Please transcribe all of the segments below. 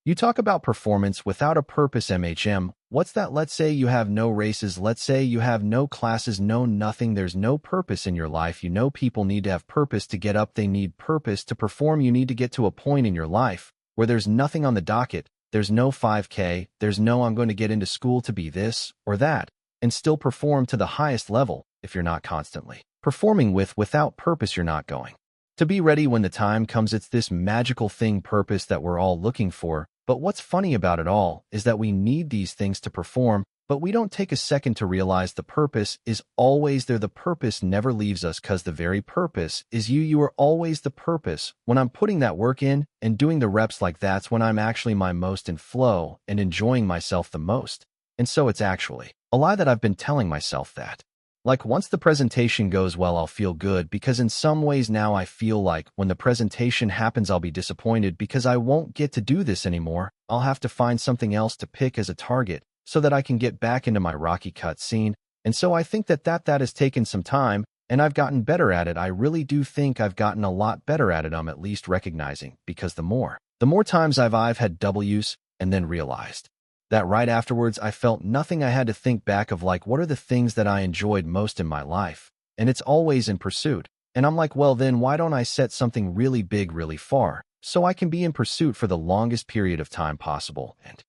You talk about performance without a purpose, MHM. What's that? Let's say you have no races. Let's say you have no classes, no nothing. There's no purpose in your life. You know people need to have purpose to get up. They need purpose to perform. You need to get to a point in your life where there's nothing on the docket. There's no 5K. There's no I'm going to get into school to be this or that and still perform to the highest level. If you're not constantly performing without purpose, you're not going to be ready when the time comes. It's this magical thing, purpose, that we're all looking for. But what's funny about it all is that we need these things to perform, but we don't take a second to realize the purpose is always there. The purpose never leaves us because the very purpose is you. You are always the purpose. When I'm putting that work in and doing the reps, like that's when I'm actually my most in flow and enjoying myself the most. And so it's actually a lie that I've been telling myself that. Like once the presentation goes well, I'll feel good, because in some ways now I feel like when the presentation happens, I'll be disappointed because I won't get to do this anymore. I'll have to find something else to pick as a target so that I can get back into my Rocky cut scene. And so I think that has taken some time and I've gotten better at it. I really do think I've gotten a lot better at it. I'm at least recognizing, because the more times I've had W's and then realized that right afterwards I felt nothing. I had to think back of like, what are the things that I enjoyed most in my life? And it's always in pursuit. And I'm like, well, then why don't I set something really big, really far, so I can be in pursuit for the longest period of time possible? And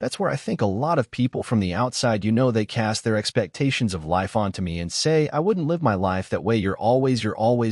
that's where I think a lot of people from the outside, they cast their expectations of life onto me and say, I wouldn't live my life that way. You're always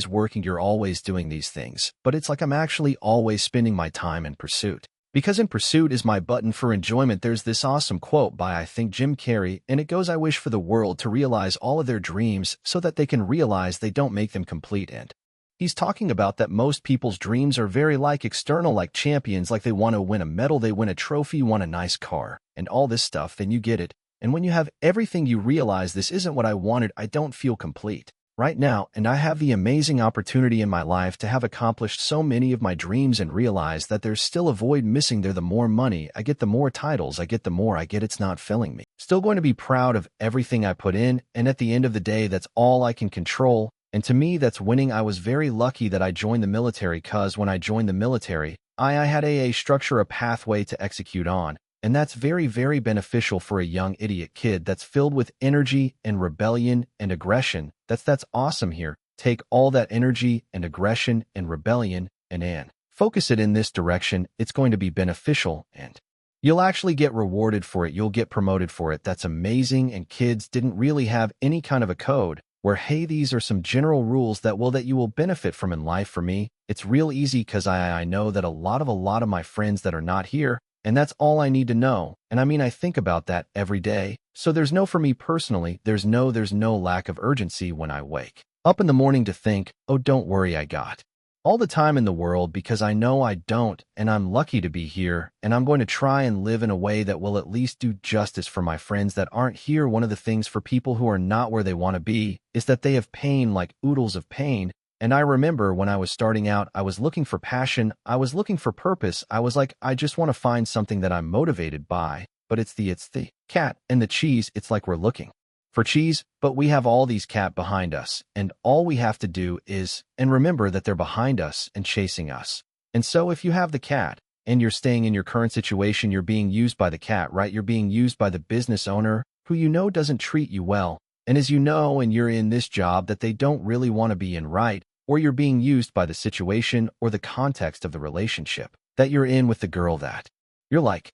working, you're always doing these things. But it's like I'm actually always spending my time in pursuit. Because in pursuit is my button for enjoyment. There's this awesome quote by, I think, Jim Carrey, and it goes, I wish for the world to realize all of their dreams so that they can realize they don't make them complete. And he's talking about that most people's dreams are very like external, like champions, like they want to win a medal, they win a trophy, want a nice car, and all this stuff, then you get it. And when you have everything, you realize this isn't what I wanted. I don't feel complete right now, and I have the amazing opportunity in my life to have accomplished so many of my dreams and realize that there's still a void missing there. The more money I get, the more titles I get, the more I get, it's not filling me. Still going to be proud of everything I put in, and at the end of the day, that's all I can control. And to me, that's winning. I was very lucky that I joined the military, because when I joined the military, I had a structure, a pathway to execute on. And that's very, very beneficial for a young idiot kid that's filled with energy and rebellion and aggression. That's awesome here. Take all that energy and aggression and rebellion and focus it in this direction. It's going to be beneficial and you'll actually get rewarded for it. You'll get promoted for it. That's amazing. And kids didn't really have any kind of a code where, hey, these are some general rules that you will benefit from in life. For me, it's real easy because I know that a lot of my friends that are not here, and that's all I need to know. And I mean, I think about that every day. So for me personally, there's no lack of urgency when I wake up in the morning to think, oh, don't worry, I got all the time in the world, because I know I don't, and I'm lucky to be here, and I'm going to try and live in a way that will at least do justice for my friends that aren't here. One of the things for people who are not where they want to be is that they have pain, like oodles of pain. And I remember when I was starting out, I was looking for passion. I was looking for purpose. I was like, I just want to find something that I'm motivated by. But it's the cat and the cheese. It's like we're looking for cheese, but we have all these cat behind us. And all we have to do is, and remember that they're behind us and chasing us. And so if you have the cat and you're staying in your current situation, you're being used by the cat, right? You're being used by the business owner who doesn't treat you well. And as and you're in this job that they don't really want to be in, right? Or you're being used by the situation or the context of the relationship that you're in with the girl that you're like,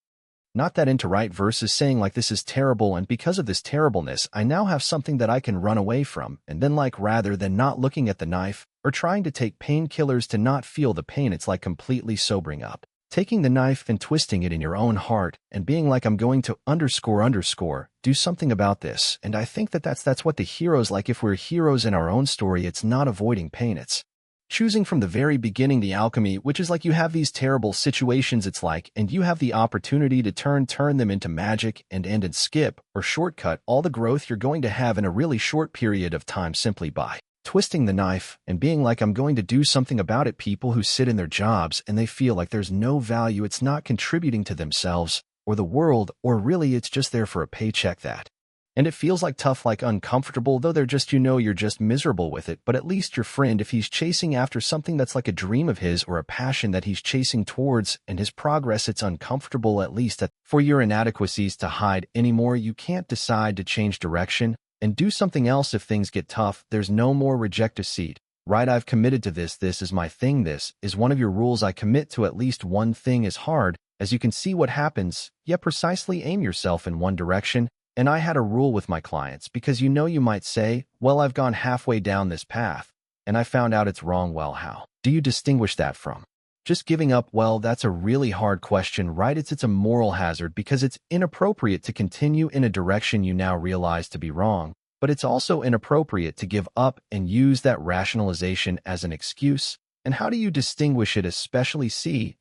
not that into, right? Versus saying like, this is terrible, and because of this terribleness, I now have something that I can run away from. And then like, rather than not looking at the knife or trying to take painkillers to not feel the pain, it's like completely sobering up, taking the knife and twisting it in your own heart and being like, I'm going to __ do something about this. And I think that's what the heroes like. If we're heroes in our own story, it's not avoiding pain. It's choosing from the very beginning the alchemy, which is like you have these terrible situations, it's like, and you have the opportunity to turn them into magic and skip or shortcut all the growth you're going to have in a really short period of time simply by twisting the knife and being like, I'm going to do something about it. People who sit in their jobs and they feel like there's no value, it's not contributing to themselves or the world, or really it's just there for a paycheck that And it feels like tough, like uncomfortable, though they're just, you're just miserable with it. But at least your friend, if he's chasing after something that's like a dream of his or a passion that he's chasing towards and his progress, it's uncomfortable at least that for your inadequacies to hide anymore. You can't decide to change direction and do something else if things get tough. There's no more reject a seat. Right, I've committed to this. This is my thing. This is one of your rules. I commit to at least one thing is hard. As you can see what happens, precisely aim yourself in one direction. And I had a rule with my clients because you might say, well, I've gone halfway down this path and I found out it's wrong. Well, how do you distinguish that from just giving up? Well, that's a really hard question, right? It's a moral hazard because it's inappropriate to continue in a direction you now realize to be wrong, but it's also inappropriate to give up and use that rationalization as an excuse. And how do you distinguish it, especially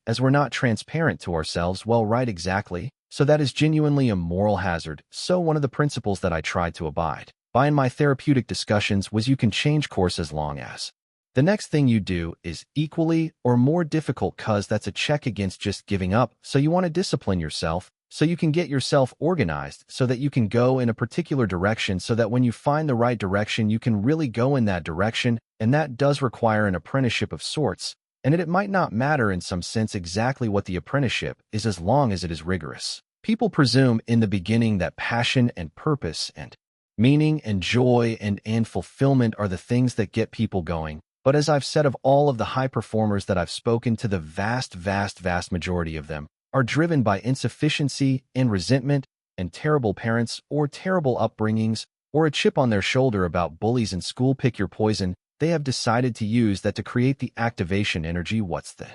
as we're not transparent to ourselves? Well, right, exactly. So that is genuinely a moral hazard. So one of the principles that I tried to abide by in my therapeutic discussions was you can change course as long as the next thing you do is equally or more difficult, cause that's a check against just giving up. So you want to discipline yourself so you can get yourself organized so that you can go in a particular direction, so that when you find the right direction, you can really go in that direction. And that does require an apprenticeship of sorts. And it might not matter in some sense exactly what the apprenticeship is as long as it is rigorous. People presume in the beginning that passion and purpose and meaning and joy and fulfillment are the things that get people going. But as I've said, of all of the high performers that I've spoken to, the vast majority of them are driven by insufficiency and resentment and terrible parents or terrible upbringings or a chip on their shoulder about bullies in school. Pick your poison. They have decided to use that to create the activation energy. What's the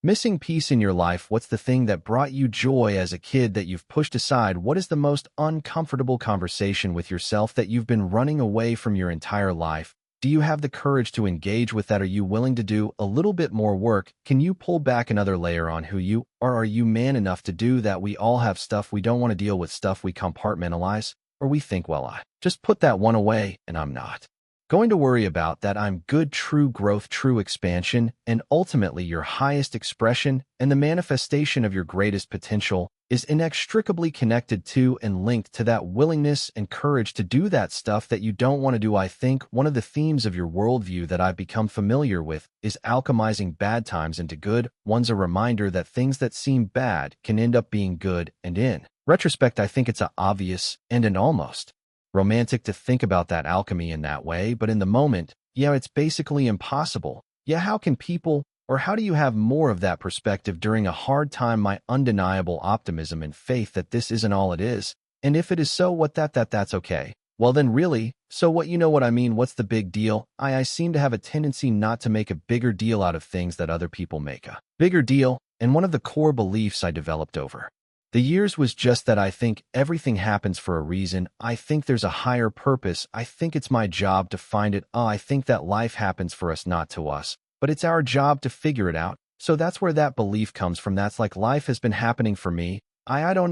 missing piece in your life? What's the thing that brought you joy as a kid that you've pushed aside? What is the most uncomfortable conversation with yourself that you've been running away from your entire life? Do you have the courage to engage with that? Are you willing to do a little bit more work? Can you pull back another layer on who you are? Are you man enough to do that? We all have stuff we don't want to deal with, stuff we compartmentalize, or we think, well, I just put that one away and I'm not going to worry about that. I'm good. True growth, true expansion, and ultimately your highest expression and the manifestation of your greatest potential is inextricably connected to and linked to that willingness and courage to do that stuff that you don't want to do. I think one of the themes of your worldview that I've become familiar with is alchemizing bad times into good ones, a reminder that things that seem bad can end up being good. And in retrospect, I think it's obvious and an almost romantic to think about that alchemy in that way, but in the moment, it's basically impossible. How can people, or how do you have more of that perspective during a hard time? My undeniable optimism and faith that this isn't all it is, and if it is so, what that's okay. Well then really, so what, you know what I mean? What's the big deal? I seem to have a tendency not to make a bigger deal out of things that other people make a bigger deal, and one of the core beliefs I developed over the years was just that I think everything happens for a reason. I think there's a higher purpose. I think it's my job to find it. I think that life happens for us, not to us, but it's our job to figure it out. So that's where that belief comes from. That's like life has been happening for me. I don't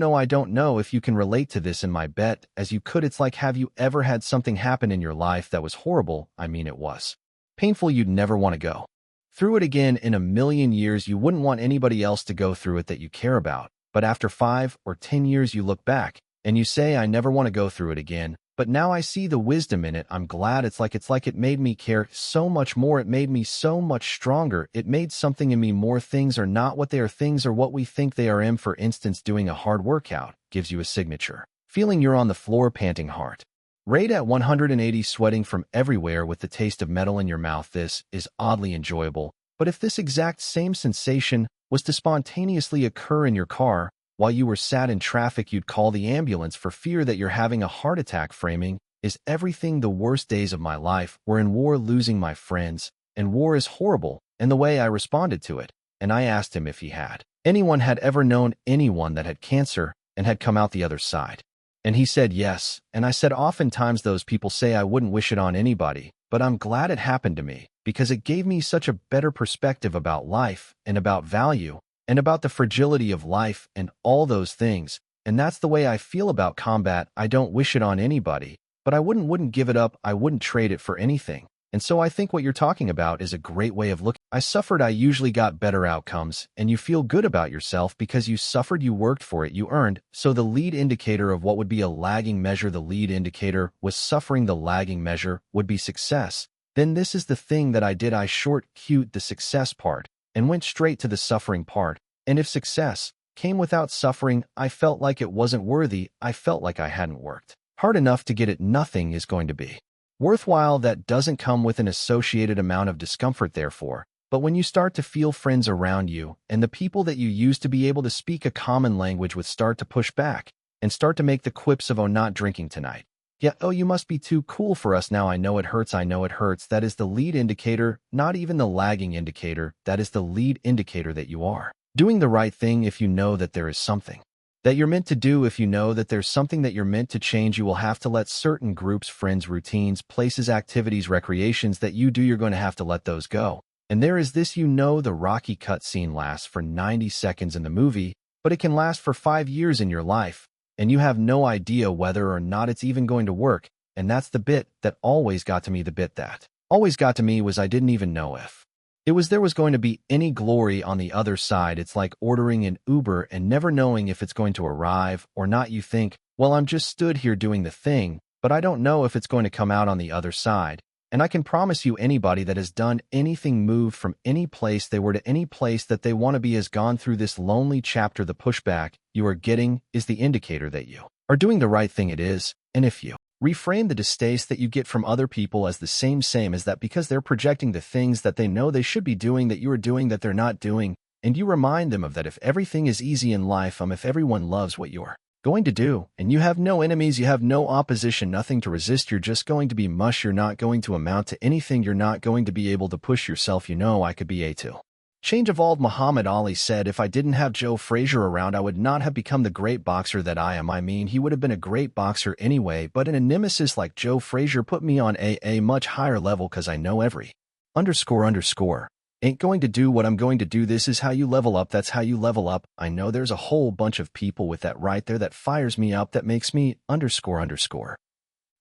know if you can relate to this in my bet as you could. It's like, have you ever had something happen in your life that was horrible? I mean, it was painful. You'd never want to go through it again in a million years. You wouldn't want anybody else to go through it that you care about. But after 5 or 10 years, you look back and you say, I never want to go through it again. But now I see the wisdom in it. I'm glad. It's like it made me care so much more. It made me so much stronger. It made something in me more. Things are not what they are. Things are what we think they are. For instance, doing a hard workout gives you a signature feeling. You're on the floor, panting, heart rate at 180, sweating from everywhere with the taste of metal in your mouth. This is oddly enjoyable. But if this exact same sensation was to spontaneously occur in your car while you were sat in traffic, you'd call the ambulance for fear that you're having a heart attack. Framing is everything. The worst days of my life were in war, losing my friends, and war is horrible. And the way I responded to it, and I asked him if he had anyone had ever known anyone that had cancer and had come out the other side. And he said yes. And I said, oftentimes those people say I wouldn't wish it on anybody, but I'm glad it happened to me, because it gave me such a better perspective about life and about value and about the fragility of life and all those things. And that's the way I feel about combat. I don't wish it on anybody, but I wouldn't give it up. I wouldn't trade it for anything. And so I think what you're talking about is a great way of looking. I suffered, I usually got better outcomes, and you feel good about yourself because you suffered, you worked for it, you earned. So the lead indicator of what would be a lagging measure, the lead indicator was suffering, the lagging measure would be success. Then this is the thing that I did, I short-cued the success part and went straight to the suffering part. And if success came without suffering, I felt like it wasn't worthy, I felt like I hadn't worked hard enough to get it. Nothing is going to be worthwhile that doesn't come with an associated amount of discomfort, therefore. But when you start to feel friends around you and the people that you used to be able to speak a common language with start to push back and start to make the quips of, oh, not drinking tonight. Yeah, oh, you must be too cool for us now. I know it hurts. I know it hurts. That is the lead indicator, not even the lagging indicator. That is the lead indicator that you are doing the right thing. If you know that there is something that you're meant to do, if you know that there's something that you're meant to change, you will have to let certain groups, friends, routines, places, activities, recreations that you do, you're going to have to let those go. And there is this, you know, the Rocky cutscene lasts for 90 seconds in the movie, but it can last for 5 years in your life, and you have no idea whether or not it's even going to work. And that's the bit that always got to me. The bit that always got to me was I didn't even know if there was going to be any glory on the other side. It's like ordering an Uber and never knowing if it's going to arrive or not. You think, well, I'm just stood here doing the thing, but I don't know if it's going to come out on the other side. And I can promise you, anybody that has done anything, moved from any place they were to any place that they want to be, has gone through this lonely chapter. The pushback you are getting is the indicator that you are doing the right thing. It is. And if you reframe the distaste that you get from other people as the same as that, because they're projecting the things that they know they should be doing that you are doing that they're not doing, and you remind them of that. If everything is easy in life, if everyone loves what you're going to do, and you have no enemies, you have no opposition, nothing to resist, you're just going to be mush, you're not going to amount to anything, you're not going to be able to push yourself. You know, I could be a to change of all. Muhammad Ali said, if I didn't have Joe Frazier around, I would not have become the great boxer that I am. I mean, he would have been a great boxer anyway, but a nemesis like Joe Frazier put me on a much higher level, because I know every __ ain't going to do what I'm going to do. This is how you level up. That's how you level up. I know there's a whole bunch of people with that right there that fires me up, that makes me __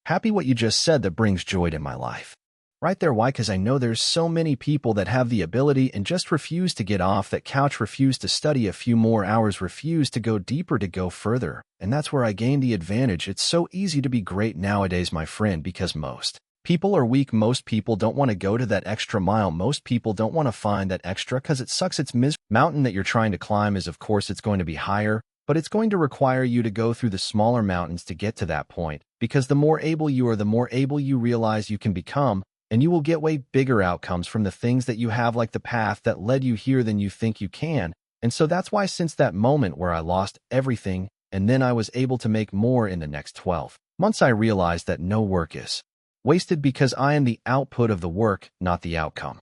happy. What you just said, that brings joy to my life right there. Why? Because I know there's so many people that have the ability and just refuse to get off that couch, refuse to study a few more hours, refuse to go deeper, to go further. And that's where I gain the advantage. It's so easy to be great nowadays, my friend, because most people are weak. Most people don't want to go to that extra mile. Most people don't want to find that extra because it sucks. It's miserable. Mountain that you're trying to climb is, of course, it's going to be higher, but it's going to require you to go through the smaller mountains to get to that point, because the more able you are, the more able you realize you can become. And you will get way bigger outcomes from the things that you have, like the path that led you here, than you think you can. And so that's why, since that moment where I lost everything and then I was able to make more in the next 12 months, I realized that no work is wasted, because I am the output of the work, not the outcome.